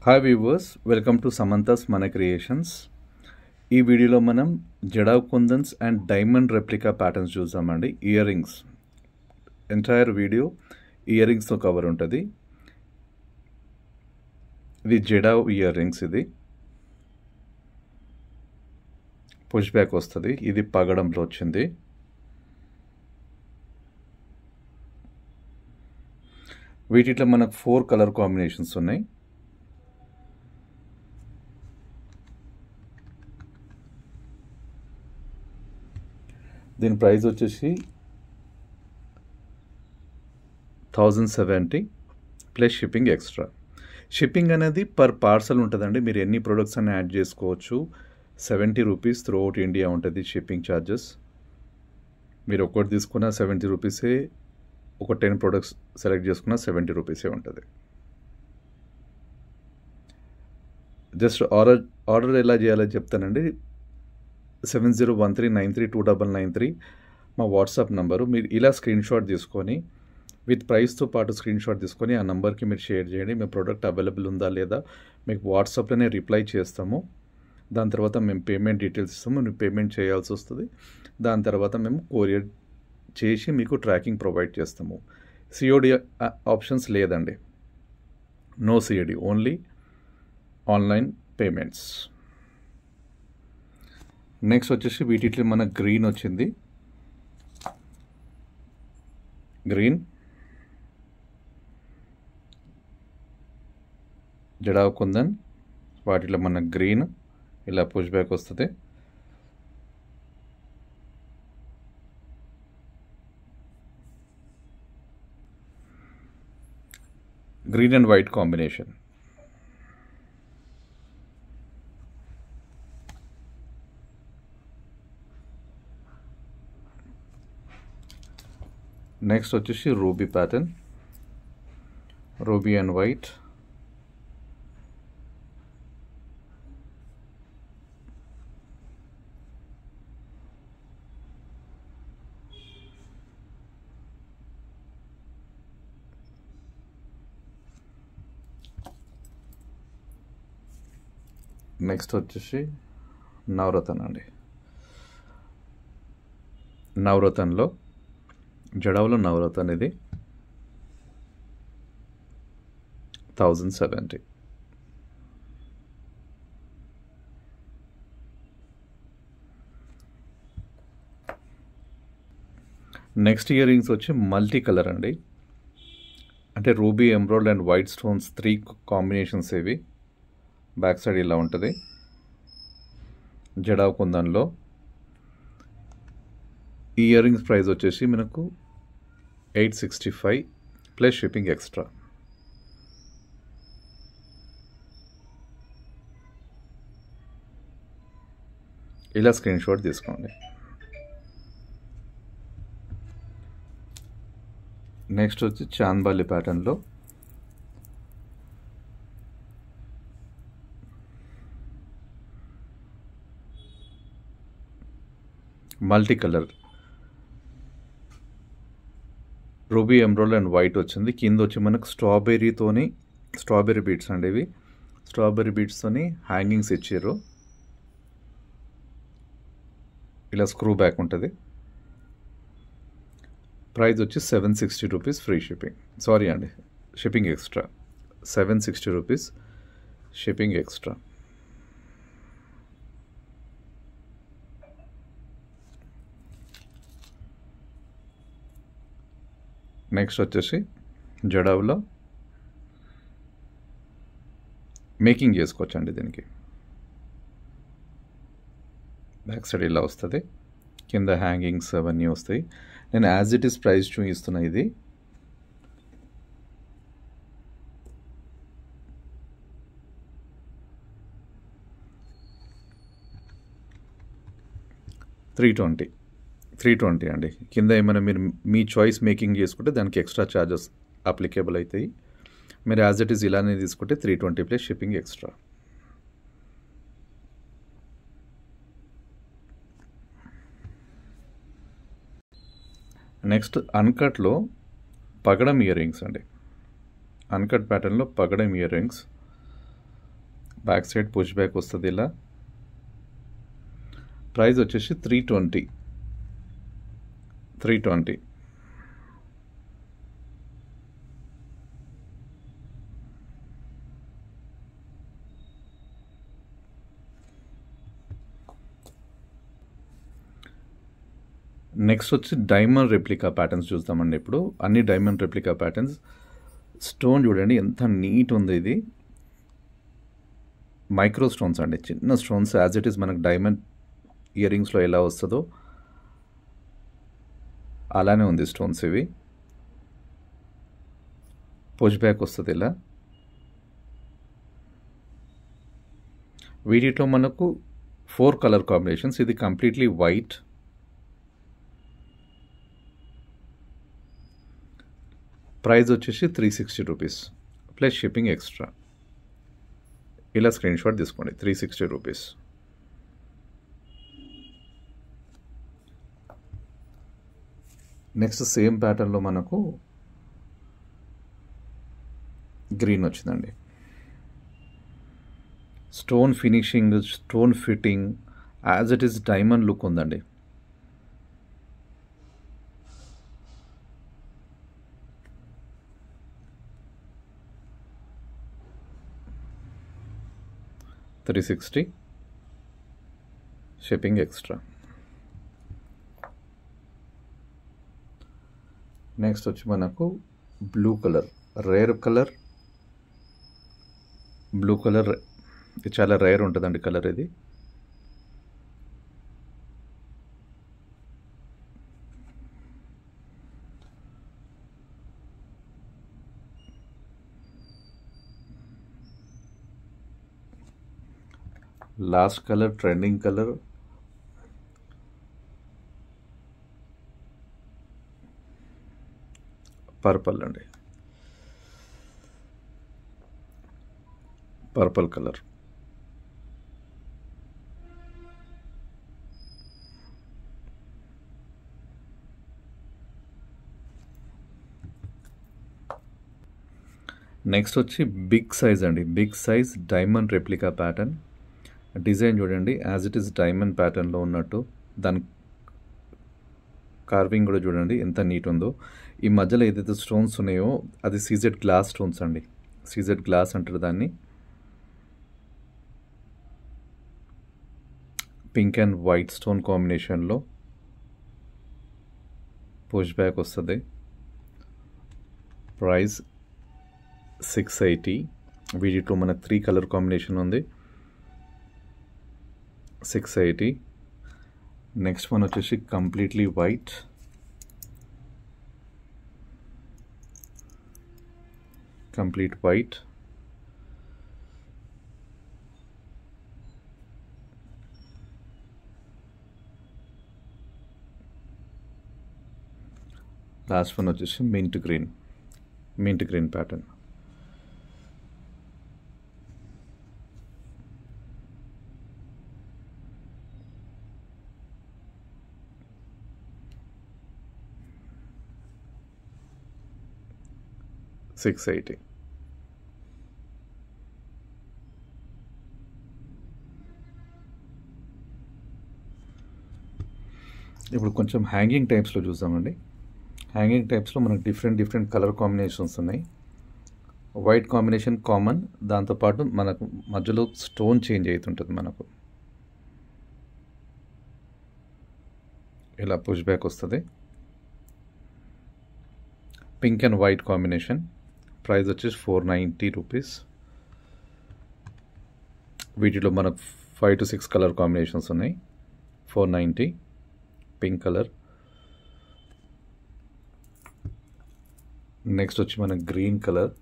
Hi viewers, welcome to Samantha's మన creations. ఈ వీడియోలో మనం jadau kundans and diamond replica patterns చూసామండి. Ear rings entire video ear రింగ్స్తో కవర్ ఉంటుంది. ఇది జడావ్ ఇయర్ రింగ్స్. ఇది పుష్ బ్యాక్ వస్తుంది. ఇది పగడంలో వచ్చింది. వీటిలో మనకు 4 కలర్ కాంబినేషన్స్ ఉన్నాయి. దీని ప్రైస్ వచ్చేసి 1070 ప్లస్ షిప్పింగ్ ఎక్స్ట్రా. షిప్పింగ్ అనేది పర్ పార్సల్ ఉంటుందండి. మీరు ఎన్ని ప్రొడక్ట్స్ అని యాడ్ చేసుకోవచ్చు. 70 రూపీస్ త్రూ అవుట్ ఇండియా ఉంటుంది షిప్పింగ్ ఛార్జెస్. మీరు ఒక్కటి తీసుకున్న 70 రూపీసే. ఒక 10 ప్రొడక్ట్స్ సెలెక్ట్ చేసుకున్న 70 రూపీసే ఉంటుంది. జస్ట్ ఆర్డర్ ఎలా చేయాలో చెప్తానండి. 7013932993 మా వాట్సాప్ నంబరు. మీరు ఇలా స్క్రీన్ షాట్ తీసుకొని విత్ ప్రైస్తో పాటు స్క్రీన్ షాట్ తీసుకొని ఆ నెంబర్కి మీరు షేర్ చేయండి. మీ ప్రోడక్ట్ అవైలబుల్ ఉందా లేదా మీకు వాట్సాప్లోనే రిప్లై చేస్తాము. దాని తర్వాత మేము పేమెంట్ డీటెయిల్స్ ఇస్తాము. మీరు పేమెంట్ చేయాల్సి వస్తుంది. దాని తర్వాత మేము కొరియర్ చేసి మీకు ట్రాకింగ్ ప్రొవైడ్ చేస్తాము. సిఓడి ఆప్షన్స్ లేదండి. No COD, only online payments. Next వచ్చేసి వీటిలో మన గ్రీన్ వచ్చింది. గ్రీన్ జడావ్ కుందన్. వాటిలో మన గ్రీన్ ఇలా పుష్ బ్యాక్ వస్తుంది. Green and white combination. Next వచ్చేసి ruby pattern. Ruby and white. Next వచ్చేసి నవరత్న అండి. నవరత్నలో జడావ్లో నవరత్న ఇది 1070. నెక్స్ట్ ఇయర్ రింగ్స్ వచ్చి మల్టీ కలర్ అండి. అంటే ruby, emerald and white stones 3 combinations. ఇవి బ్యాక్ సైడ్ ఇలా ఉంటుంది. జడావ్ కుందన్లో ఈ ఇయర్ రింగ్స్ ప్రైస్ వచ్చేసి మనకు 865 ప్లస్ షిప్పింగ్ ఎక్స్ట్రా. ఇలా స్క్రీన్ షాట్ తీసుకోండి. నెక్స్ట్ వచ్చి చాంద్బాలి ప్యాటర్న్లో multi colour ruby, emerald and white వచ్చింది. కింద వచ్చి మనకు స్ట్రాబెర్రీ బీడ్స్ అండి. ఇవి స్ట్రాబెర్రీ బీడ్స్తోని హ్యాంగింగ్స్ ఇచ్చారు. ఇలా స్క్రూ బ్యాక్ ఉంటుంది. ప్రైస్ వచ్చి 760 రూపీస్ ఫ్రీ షిప్పింగ్. సారీ అండి, shipping extra. 760 rupees shipping extra. Next వచ్చేసి జడావ్లో మేకింగ్ చేసుకోవచ్చండి. దీనికి బ్యాక్ సైడ్ ఇలా వస్తుంది. కింద హ్యాంగింగ్స్ అవన్నీ వస్తాయి. నేను యాజ్ ఇట్ ఈస్ ప్రైస్ చూపిస్తున్నా. ఇది $320 అండి. కింద ఏమైనా మీరు మీ చాయిస్ మేకింగ్ చేసుకుంటే దానికి ఎక్స్ట్రా ఛార్జెస్ అప్లికేబుల్ అవుతాయి. మీరు యాజ్ ఇట్ ఈస్ ఇలానే తీసుకుంటే 320 ప్లస్ షిప్పింగ్ ఎక్స్ట్రా. నెక్స్ట్ అన్కట్లో పగడం ఇయర్ రింగ్స్ అండి. అన్కట్ ప్యాటర్న్లో పగడం ear rings back side push back వస్తుంది ఇలా. ప్రైస్ వచ్చేసి 320. నెక్స్ట్ వచ్చి డైమండ్ రెప్లికా ప్యాటర్న్స్ చూద్దామండి. ఇప్పుడు అన్ని డైమండ్ రెప్లికా ప్యాటర్న్స్. స్టోన్ చూడండి ఎంత నీట్ ఉంది. ఇది మైక్రో స్టోన్స్ అండి, చిన్న స్టోన్స్. యాజ్ ఇట్ ఈస్ మనకు డైమండ్ ఇయర్ రింగ్స్లో ఎలా వస్తుందో అలానే ఉంది స్టోన్స్. ఇవి పుష్ బ్యాక్ వస్తుంది ఇలా. వీటిలో మనకు 4 కలర్ కాంబినేషన్స్. ఇది కంప్లీట్లీ వైట్. ప్రైస్ వచ్చేసి 360 రూపీస్ ప్లస్ షిప్పింగ్ ఎక్స్ట్రా. ఇలా స్క్రీన్ షాట్ తీసుకోండి. 360 రూపీస్. నెక్స్ట్ సేమ్ ప్యాటర్న్లో మనకు గ్రీన్ వచ్చిందండి. Stone finishing, stone fitting, as it is diamond look ఉందండి. $360 షిప్పింగ్ ఎక్స్ట్రా. నెక్స్ట్ వచ్చి మనకు blue colour, rare colour. Blue colour ఇది చాలా రేర్ ఉంటుందండి కలర్. ఇది last colour, trending colour. Purple అండి, పర్పుల్ కలర్. నెక్స్ట్ వచ్చి బిగ్ సైజ్ అండి. Big size diamond replica pattern. Design చూడండి, యాజ్ ఇట్ ఈస్ డైమండ్ ప్యాటర్న్లో ఉన్నట్టు. దాని కార్వింగ్ కూడా చూడండి ఎంత నీట్ ఉందో. ఈ మధ్యలో ఏదైతే స్టోన్స్ ఉన్నాయో అది సీజెడ్ గ్లాస్ స్టోన్స్ అండి. సీజెడ్ గ్లాస్ అంటారు దాన్ని. పింక్ అండ్ వైట్ స్టోన్ కాంబినేషన్లో పుష్ బ్యాక్ వస్తుంది. ప్రైస్ 680. వీటిలో మనకు 3 కలర్ కాంబినేషన్ ఉంది. 680. నెక్స్ట్ వన్ వచ్చేసి completely white. Complete white. Last one వచ్చేసి mint green. Mint green pattern. $680. ఇప్పుడు కొంచెం హ్యాంగింగ్ టైప్స్లో చూద్దామండి. హ్యాంగింగ్ టైప్స్లో మనకు డిఫరెంట్ కలర్ కాంబినేషన్స్ ఉన్నాయి. వైట్ కాంబినేషన్ కామన్, దాంతోపాటు మనకు మధ్యలో స్టోన్ చేంజ్ అవుతుంటుంది. మనకు ఇలా పుష్ బ్యాక్ వస్తుంది. Pink and white combination. Price వచ్చేసి 490 రూపీస్. వీటిలో మనకు 5 to 6 కలర్ కాంబినేషన్స్ ఉన్నాయి. 490. Pink colour. నెక్స్ట్ వచ్చి మనకు గ్రీన్ కలర్.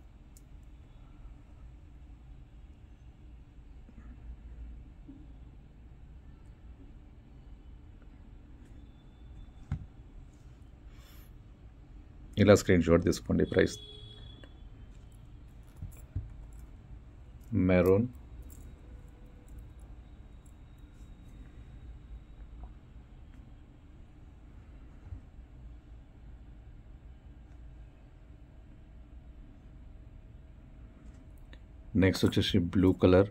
ఇలా స్క్రీన్ షాట్ తీసుకోండి. Price maroon. నెక్స్ట్ వచ్చేసి బ్లూ కలర్.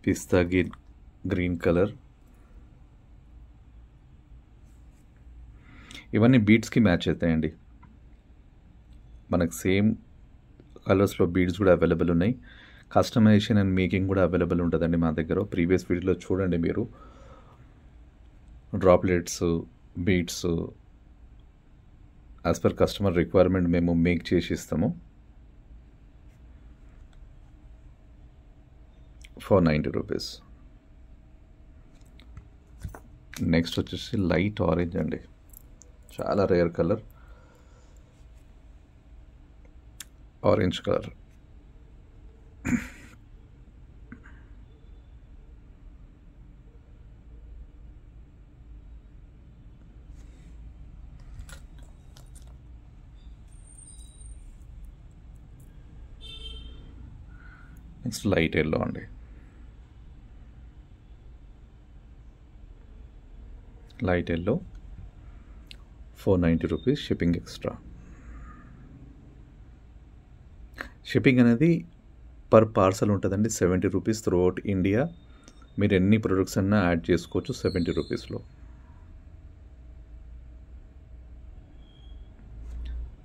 పిస్తా గ్రీన్ కలర్. ఇవన్నీ బీడ్స్కి మ్యాచ్ అవుతాయండి. మనకు సేమ్ కలర్స్లో బీడ్స్ కూడా అవైలబుల్ ఉన్నాయి. కస్టమైజేషన్ అండ్ మేకింగ్ కూడా అవైలబుల్ ఉంటుందండి మా దగ్గర. ప్రీవియస్ వీడియోలో చూడండి మీరు. Droplets, beads as per customer requirement మేము మేక్ చేసి ఇస్తాము. 490 రూపీస్. నెక్స్ట్ వచ్చేసి లైట్ ఆరెంజ్ అండి, చాలా rare colour, orange colour. Next light yellow అండి, light yellow 490 rupees, shipping extra. Shipping అనేది పర్ పార్సల్ ఉంటుందండి 70 రూపీస్ త్రూ అవుట్ ఇండియా. మీరు ఎన్ని ప్రొడక్ట్స్ అన్నా యాడ్ చేసుకోవచ్చు 70 రూపీస్లో.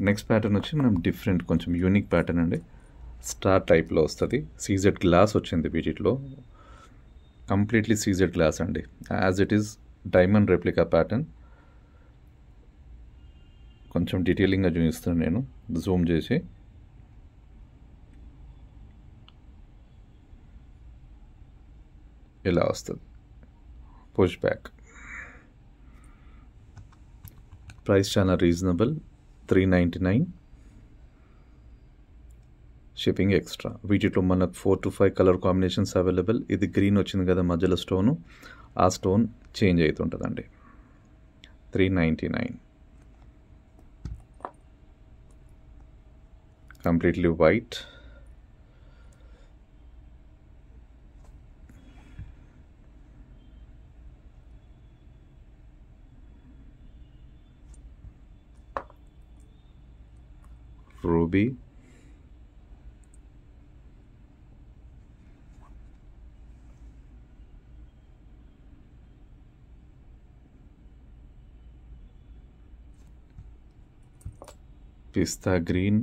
నెక్స్ట్ ప్యాటర్న్ వచ్చి మనం డిఫరెంట్, కొంచెం యూనిక్ ప్యాటర్న్ అండి. స్టార్ టైప్లో వస్తుంది. సీజెడ్ గ్లాస్ వచ్చింది వీటిలో, కంప్లీట్లీ సీజెడ్ గ్లాస్ అండి. As it is diamond replica pattern. కొంచెం డీటెయిలింగ్గా చూపిస్తున్నాను నేను, జూమ్ చేసి. ఇలా వస్తుంది పుష్ బ్యాక్. ప్రైస్ చాలా రీజనబుల్, 399, షిప్పింగ్ ఎక్స్ట్రా. వీటిలో మనకు 4 to 5 కలర్ కాంబినేషన్స్ అవైలబుల్. ఇది గ్రీన్ వచ్చింది కదా మధ్యలో స్టోను, ఆ స్టోన్ చేంజ్ అవుతుంటుందండి. 399, completely white. Ruby, pista green,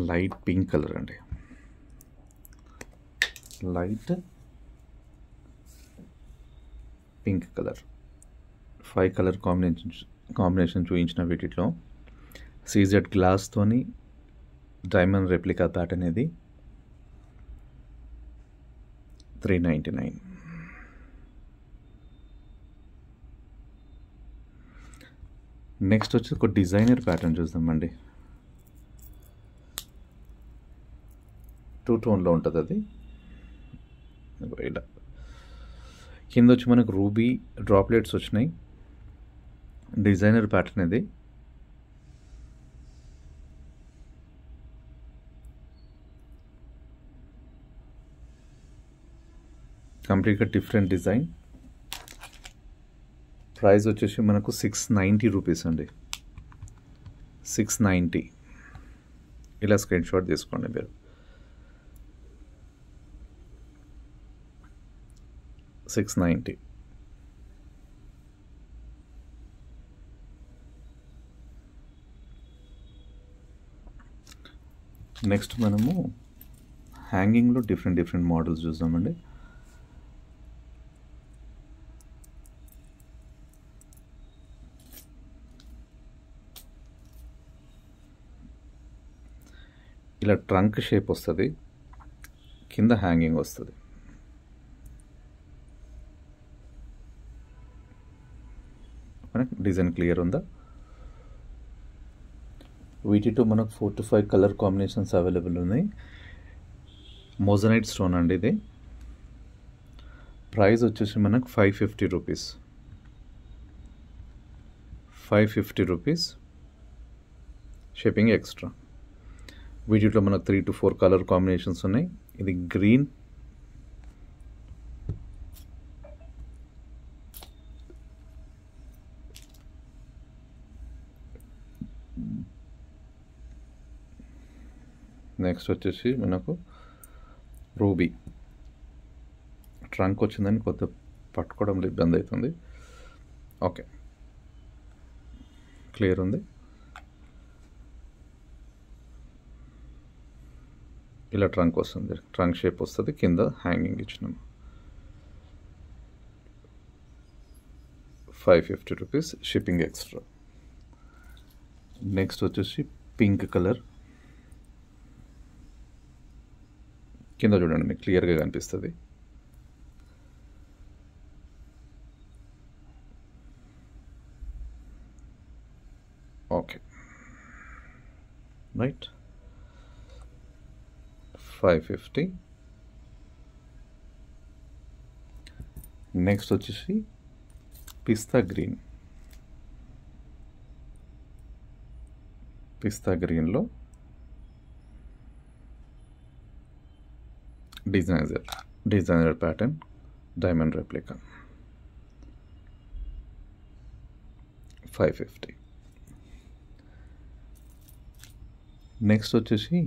light pink colour అండి, light pink colour. 5 colour combination చూపించిన వీటిలో సీజెడ్ గ్లాస్తోని డైమండ్ రెప్లికా ప్యాటర్న్. ఇది 399. నెక్స్ట్ వచ్చి ఒక డిజైనర్ ప్యాటర్న్ చూద్దామండి. 2 టోన్లో ఉంటుంది అది. ఇలా కింద వచ్చి మనకు రూబీ డ్రాప్లెట్స్ వచ్చినాయి. డిజైనర్ ప్యాటర్న్ ఇది. కంప్లీట్గా డిఫరెంట్ డిజైన్. ప్రైస్ వచ్చేసి మనకు 690 రూపీస్ అండి, 690. ఇలా స్క్రీన్ షాట్ తీసుకోండి మీరు. 690. నెక్స్ట్ మనము హ్యాంగింగ్లో డిఫరెంట్ మోడల్స్ చూద్దామండి. ఇలా ట్రంక్ షేప్ వస్తుంది, కింద హ్యాంగింగ్ వస్తుంది. మనకు డిజైన్ క్లియర్ ఉందా? వీటితో మనకు 4 to 5 కలర్ కాంబినేషన్స్ అవైలబుల్ ఉన్నాయి. మోజనైట్ స్టోన్ అండి ఇది. ప్రైస్ వచ్చేసి మనకు 550 రూపీస్, 550 రూపీస్, షిప్పింగ్ ఎక్స్ట్రా. వీటిలో మనకు 3 to 4 కలర్ కాంబినేషన్స్ ఉన్నాయి. ఇది గ్రీన్, నెక్స్ట్ వచ్చేసి మనకు రూబీ. ట్రంక్ వచ్చిందని కొత్త పట్టుకోవడంలో ఇబ్బంది అవుతుంది. ఓకే, క్లియర్ ఉంది. ఇలా ట్రంక్ వస్తుంది, ట్రంక్ షేప్ వస్తుంది, కింద హ్యాంగింగ్ ఇచ్చినాము. 550 రూపీస్ షిప్పింగ్ ఎక్స్ట్రా. నెక్స్ట్ వచ్చేసి పింక్ కలర్, కింద చూడండి మీకు క్లియర్గా కనిపిస్తుంది. Okay, right, 550. నెక్స్ట్ వచ్చేసి పిస్తా గ్రీన్. పిస్తా గ్రీన్లో designer pattern diamond replica, 550. Next వచ్చేసి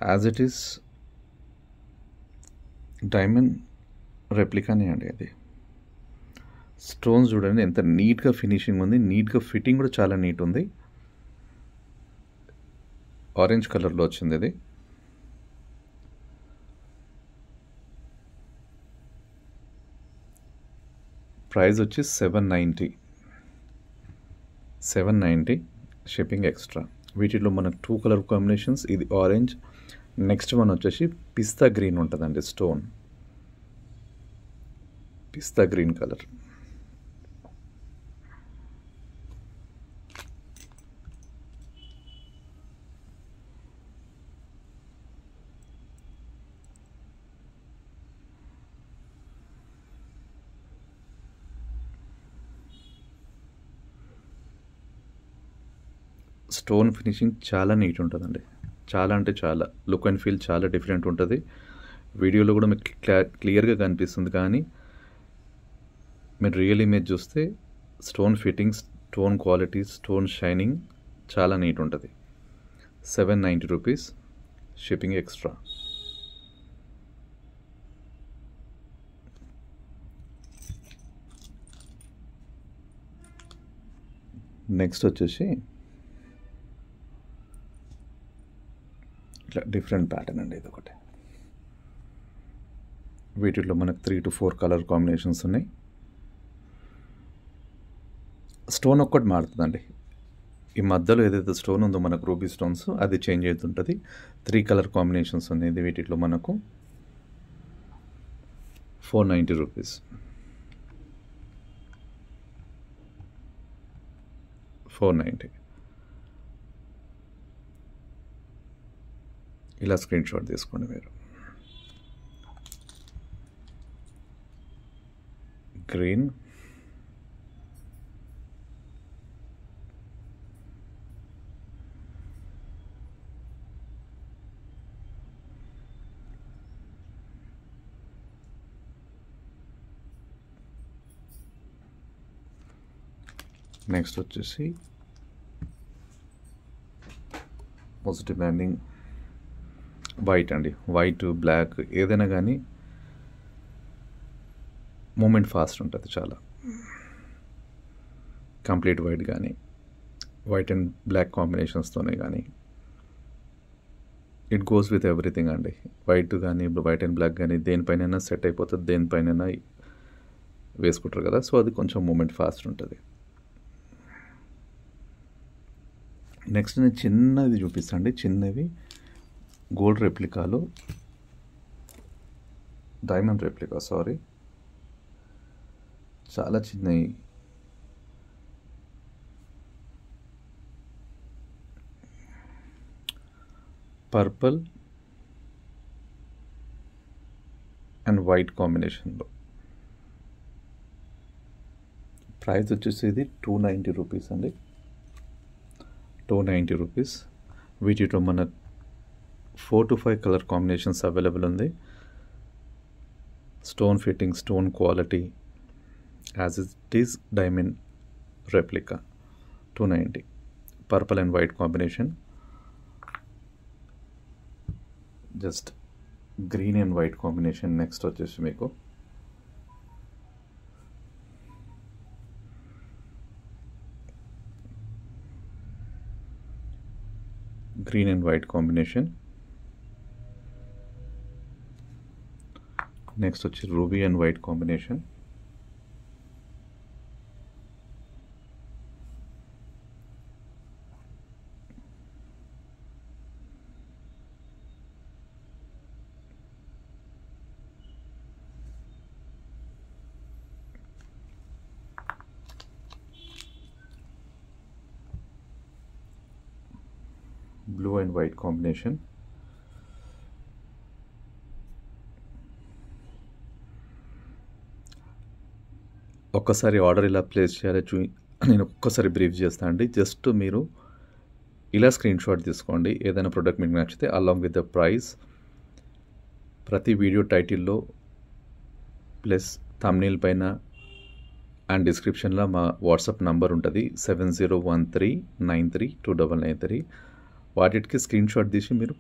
యాజ్ ఇట్ ఈస్ డైమండ్ రెప్లికానే అండి. అది స్టోన్స్ చూడండి ఎంత నీట్గా ఫినిషింగ్ ఉంది, నీట్గా ఫిట్టింగ్ కూడా చాలా నీట్ ఉంది. ఆరెంజ్ కలర్లో వచ్చింది ఇది. ప్రైస్ వచ్చి 790 షిప్పింగ్ ఎక్స్ట్రా. వీటిలో మనకు 2 కలర్ కాంబినేషన్స్, ఇది ఆరెంజ్, నెక్స్ట్ వన్ వచ్చేసి పిస్తా గ్రీన్ ఉంటుందండి. స్టోన్ పిస్తా గ్రీన్ కలర్. స్టోన్ ఫినిషింగ్ చాలా నీట్ ఉంటుందండి, చాలా అంటే చాలా, లుక్ అండ్ ఫీల్ చాలా డిఫరెంట్ ఉంటుంది. వీడియోలో కూడా మీకు క్లియర్గా కనిపిస్తుంది, కానీ మీరు రియల్ ఇమేజ్ చూస్తే stone fittings, stone quality, stone shining చాలా నీట్ ఉంటుంది. 790 రూపీస్ షిప్పింగ్ ఎక్స్ట్రా. నెక్స్ట్ వచ్చేసి ఇట్లా డిఫరెంట్ ప్యాటర్న్ అండి, ఇది ఒకటి. వీటిలో మనకు 3 to 4 కలర్ కాంబినేషన్స్ ఉన్నాయి. స్టోన్ ఒక్కటి మారుతుందండి, ఈ మధ్యలో ఏదైతే స్టోన్ ఉందో మనకు రూబీ స్టోన్స్ అది చేంజ్ అవుతుంటుంది. 3 కలర్ కాంబినేషన్స్ ఉన్నాయి. వీటిలో మనకు 490 రూపీస్. 490. ఇలా స్క్రీన్ షాట్ తీసుకోండి మీరు. గ్రీన్, నెక్స్ట్ వచ్చేసి మోస్ట్ డిమాండింగ్ వైట్ అండి. వైట్, బ్లాక్ ఏదైనా కానీ మూమెంట్ ఫాస్ట్ ఉంటుంది చాలా. కంప్లీట్ వైట్ కానీ, వైట్ అండ్ బ్లాక్ కాంబినేషన్స్తోనే కానీ, ఇట్ గోస్ విత్ ఎవ్రీథింగ్ అండి. వైట్ కానీ, వైట్ అండ్ బ్లాక్ కానీ దేనిపైనైనా సెట్ అయిపోతుంది, దేనిపైనైనా వేసుకుంటారు కదా, సో అది కొంచెం మూమెంట్ ఫాస్ట్ ఉంటుంది. నెక్స్ట్ నేను చిన్నది చూపిస్తాండి, చిన్నవి గోల్డ్ రెప్లికాలో, డైమండ్ రెప్లికా సారీ, చాలా చిన్నవి. పర్పుల్ అండ్ వైట్ కాంబినేషన్లో. ప్రైస్ వచ్చేసి ఇది 290 రూపీస్ అండి. 290 రూపీస్. వీటిలో మన 4 to 5 కలర్ కాంబినేషన్స్ అవైలబుల్ ఉంది. Stone fitting, stone quality as it is diamond replica. 290. Purple and white combination, just green and white combination. Next వచ్చేసి మీకు green and white combination. Next వచ్చి ruby and white combination. Blue and white combination. ఒక్కసారి order ఇలా place చేయాలి నేను ఒక్కసారి brief చేస్తాను అండి. జస్ట్ మీరు ఇలా స్క్రీన్ షాట్ తీసుకోండి. ఏదైనా ప్రోడక్ట్ మీకు నచ్చితే అలాంగ్ విత్ ద ప్రైస్ ప్రతి వీడియో టైటిల్లో ప్లస్ థంబ్నెయిల్ పైన అండ్ డిస్క్రిప్షన్లో మా వాట్సాప్ నంబర్ ఉంటుంది 7013932993. వాటికి స్క్రీన్ షాట్ తీసి మీరు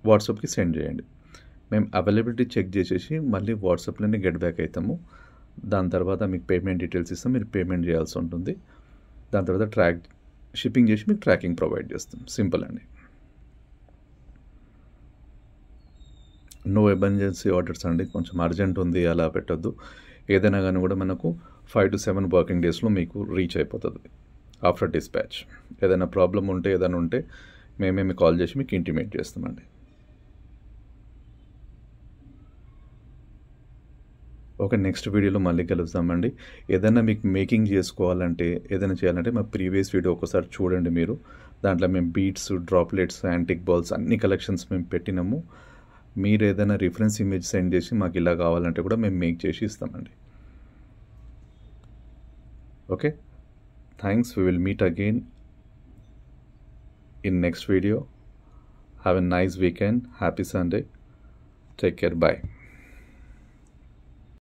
వాట్సాప్కి సెండ్ చేయండి. మేము అవైలబిలిటీ చెక్ చేసేసి మళ్ళీ వాట్సాప్లోనే గెట్ బ్యాక్ అవుతాము. దాని తర్వాత మీకు పేమెంట్ డీటెయిల్స్ ఇస్తాం, మీరు పేమెంట్ చేయాల్సి ఉంటుంది. దాని తర్వాత షిప్పింగ్ చేసి మీకు ట్రాకింగ్ ప్రొవైడ్ చేస్తాం. సింపుల్ అండి. నో ఎమర్జెన్సీ ఆర్డర్స్ అండి. కొంచెం అర్జెంట్ ఉంది అలా పెట్టొద్దు. ఏదైనా కానీ కూడా మనకు 5 to 7 వర్కింగ్ డేస్లో మీకు రీచ్ అయిపోతుంది ఆఫ్టర్ డిస్పాచ్. ఏదైనా ప్రాబ్లం ఉంటే ఏదైనా ఉంటే మేమే కాల్ చేసి మీకు ఇంటిమేట్ చేస్తామండి. ఓకే, నెక్స్ట్ వీడియోలో మళ్ళీ కలుస్తామండి. ఏదైనా మీకు మేకింగ్ చేసుకోవాలంటే ఏదైనా చేయాలంటే మా ప్రీవియస్ వీడియో ఒకసారి చూడండి మీరు. దాంట్లో మేము బీడ్స్, డ్రాప్లెట్స్, యాంటిక్ బాల్స్ అన్ని కలెక్షన్స్ మేము పెట్టినాము. మీరు ఏదైనా రిఫరెన్స్ ఇమేజ్ సెండ్ చేసి మాకు ఇలా కావాలంటే కూడా మేము మేక్ చేసి ఇస్తామండి. Okay, thanks. We will meet again in next video. Have a nice weekend. Happy Sunday. Take care. Bye.